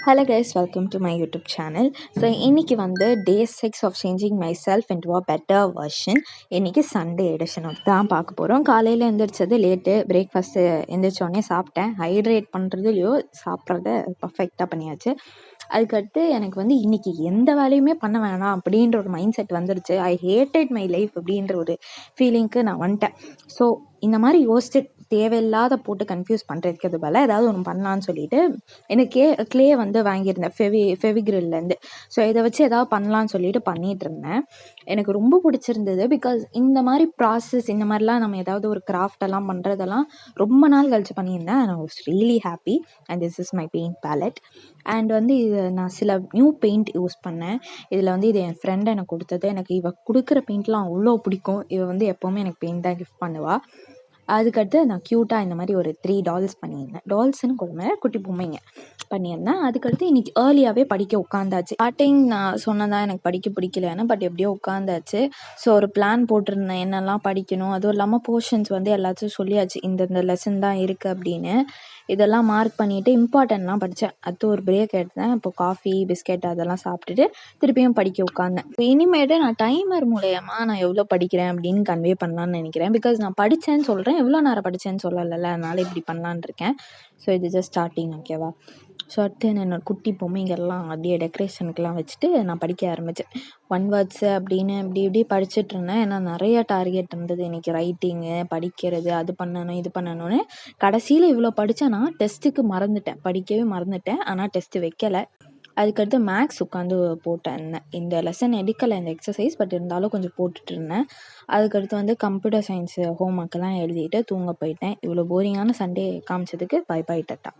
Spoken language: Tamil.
Hello guys, welcome to my YouTube channel. So இன்னைக்கு வந்து day 6 of changing myself into a better version. இன்னைக்கு Sunday edition of தான் பார்க்க போகிறோம். காலையில் எழுந்திரிச்சது லேட்டு, பிரேக்ஃபாஸ்ட்டு எந்திரிச்சோடனே சாப்பிட்டேன். ஹைட்ரேட் பண்ணுறதுலையோ சாப்பிட்றத பர்ஃபெக்டாக பண்ணியாச்சு. அதுக்கடுத்து எனக்கு வந்து இன்னைக்கு எந்த வேலையுமே பண்ண வேணாம் அப்படின்ற ஒரு மைண்ட் செட் வந்துடுச்சு. ஐ ஹேட்டட் மை லைஃப் அப்படின்ற ஒரு ஃபீலிங்க்கு நான் வந்துட்டேன். ஸோ இந்த மாதிரி யோசிச்சு தேவையில்லாத போட்டு கன்ஃபியூஸ் பண்ணுறதுக்கு பதிலாக ஏதாவது ஒன்று பண்ணலான்னு சொல்லிட்டு எனக்கு க்ளே வந்து வாங்கியிருந்தேன் ஃபெவிக்ரில்லேருந்து. ஸோ இதை வச்சு ஏதாவது பண்ணலான்னு சொல்லிட்டு பண்ணிகிட்டு இருந்தேன். எனக்கு ரொம்ப பிடிச்சிருந்தது. பிகாஸ் இந்த மாதிரி ப்ராசஸ், இந்த மாதிரிலாம் நம்ம ஏதாவது ஒரு கிராஃப்ட் எல்லாம் பண்ணுறதெல்லாம் ரொம்ப நாள் கழிச்சு பண்ணியிருந்தேன். I was really happy. And this is my paint palette. And வந்து இது நான் சில நியூ பெயிண்ட் யூஸ் பண்ணேன். இதில் வந்து இது என் ஃப்ரெண்ட் எனக்கு கொடுத்தது. எனக்கு இவ கொடுக்குற பெயிண்ட்லாம் அவ்வளோ பிடிக்கும். இவ வந்து எப்போவுமே எனக்கு பெயிண்ட் தான் கிஃப்ட் பண்ணுவாள். அதுக்கடுத்து நான் க்யூட்டாக இந்த மாதிரி ஒரு 3 டால்ஸ் பண்ணியிருந்தேன். டால்ஸ்ன்னு கொடுமை, குட்டி பொம்மைங்க பண்ணியிருந்தேன். அதுக்கடுத்து இன்றைக்கி ஏர்லியாகவே படிக்க உட்காந்தாச்சு. ஸ்டார்டிங் நான் சொன்னதான் எனக்கு படிக்க பிடிக்கலன்னு, பட் எப்படியோ உட்காந்தாச்சு. ஸோ ஒரு பிளான் போட்டிருந்தேன் என்னெல்லாம் படிக்கணும். அதுவும் இல்லாமல் போர்ஷன்ஸ் வந்து எல்லாத்தையும் சொல்லியாச்சு, இந்த லெசன் தான் இருக்குது அப்படின்னு. இதெல்லாம் மார்க் பண்ணிவிட்டு இம்பார்ட்டன்ட்லாம் படித்தேன். அடுத்து ஒரு பிரேக் எடுத்தேன். இப்போ காஃபி, பிஸ்கெட் அதெல்லாம் சாப்பிட்டுட்டு திருப்பியும் படிக்க உட்காந்தேன். இப்போ இனிமேட்டு நான் டைமர் மூலயமா நான் எவ்வளோ படிக்கிறேன் அப்படின்னு கன்வே பண்ணலான்னு நினைக்கிறேன். பிகாஸ் நான் படித்தேன்னு சொல்கிறேன், எவ்வளோ நேரம் படித்தேன்னு சொல்லலைல்ல, அதனால் இப்படி பண்ணலான்னு இருக்கேன். ஸோ இது ஜஸ்ட் ஸ்டார்டிங், ஓகேவா? ஸோ அடுத்து என்னோடய குட்டி பொம்மைங்கள்லாம் அப்படியே டெக்கரேஷனுக்கெலாம் வச்சுட்டு நான் படிக்க ஆரம்பித்தேன். 1 வேர்ட்ஸு அப்படின்னு இப்படி படிச்சுட்டு இருந்தேன். ஏன்னா நிறைய டார்கெட் இருந்தது இன்றைக்கி. ரைட்டிங்கு, படிக்கிறது, அது பண்ணணும் இது பண்ணணும்னு. கடைசியில் இவ்வளோ படித்தேன்னா டெஸ்ட்டுக்கு மறந்துட்டேன், படிக்கவே மறந்துட்டேன். ஆனால் டெஸ்ட்டு வைக்கலை. அதுக்கடுத்து மேக்ஸ் உட்காந்து போட்டேன். இந்த லெசன் எடுக்கலை, இந்த எக்ஸசைஸ், பட் இருந்தாலும் கொஞ்சம் போட்டுட்டு இருந்தேன். அதுக்கடுத்து வந்து கம்ப்யூட்டர் சயின்ஸு ஹோம் ஒர்க்கெல்லாம் எழுதிட்டு தூங்க போயிட்டேன். இவ்வளோ போரிங்கான சண்டே காமிச்சதுக்கு பை பை, டாட்டா.